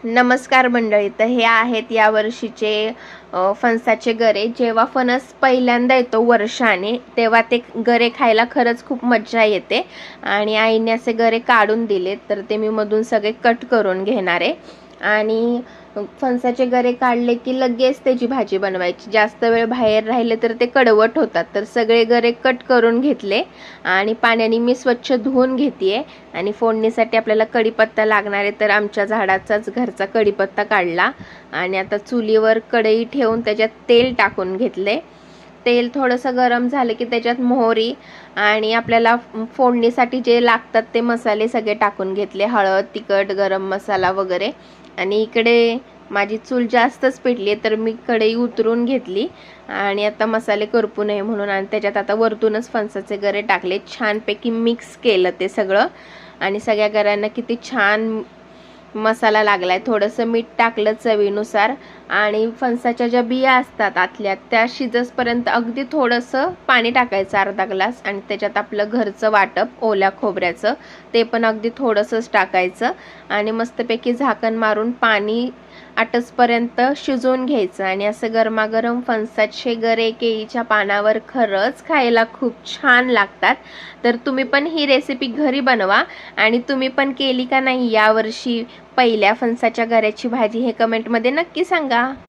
नमस्कार मंडळी. तर हे आहेत या वर्षीचे फणसाचे गरे. जेव्हा फणस पहिल्यांदा येतो वर्षाने तेव्हा ते गरे खायला खरंच खूप मजा येते. आणि आईने असे गरे काढून दिले तर ते मी मधून सगळे कट करून घेणार आहे. आणि फणसाचे गरे काढले की लगेच त्याची भाजी बनवायची. जास्त वेळ बाहेर राहिले तर ते कडवट होतात. तर सगळे गरे कट करून घेतले आणि पाण्याने मी स्वच्छ धुवून घेते. आणि फोडणीसाठी आपल्याला कढीपत्ता लागणार आहे, तर आमच्या झाडाचाच घरचा कढीपत्ता काढला. आणि आता चुलीवर कढई ठेवून त्याच्यात तेल टाकून घेतले. तेल थोडंसं गरम झालं की त्याच्यात मोहरी आणि आपल्याला फोडणीसाठी जे लागतात ते मसाले सगळे टाकून घेतले. हळद, तिखट, गरम मसाला वगैरे. आणि इकडे माझी चूल जास्तच पेटली तर मी कढई उतरून घेतली. आणि आता मसाले करपू नये म्हणून आणि त्याच्यात आता वरतूनच फणसाचे गरे टाकले. छानपैकी मिक्स केलं ते सगळं. आणि सगळ्या गऱ्यांना किती छान मसाला लागलाय. थोडंसं मीठ टाकलं चवीनुसार. आणि फणसाच्या ज्या बिया असतात आतल्या त्या शिजसपर्यंत अगदी थोडंसं पाणी टाकायचं, अर्धा ग्लास. आणि त्याच्यात आपलं घरचं वाटप ओल्या खोबऱ्याचं ते पण अगदी थोडंसंच टाकायचं. आणि मस्तपैकी झाकण मारून पाणी आटसपर्यंत शिजवून घ्यायचं. आणि असं गरमागरम फणसाचे गरे केळीच्या पानावर खरंच खायला खूप छान लागतात. तर तुम्ही पण ही रेसिपी घरी बनवा. आणि तुम्ही पण केली का नाही यावर्षी पहिल्या फणसाच्या गऱ्याची भाजी हे कमेंटमध्ये नक्की सांगा.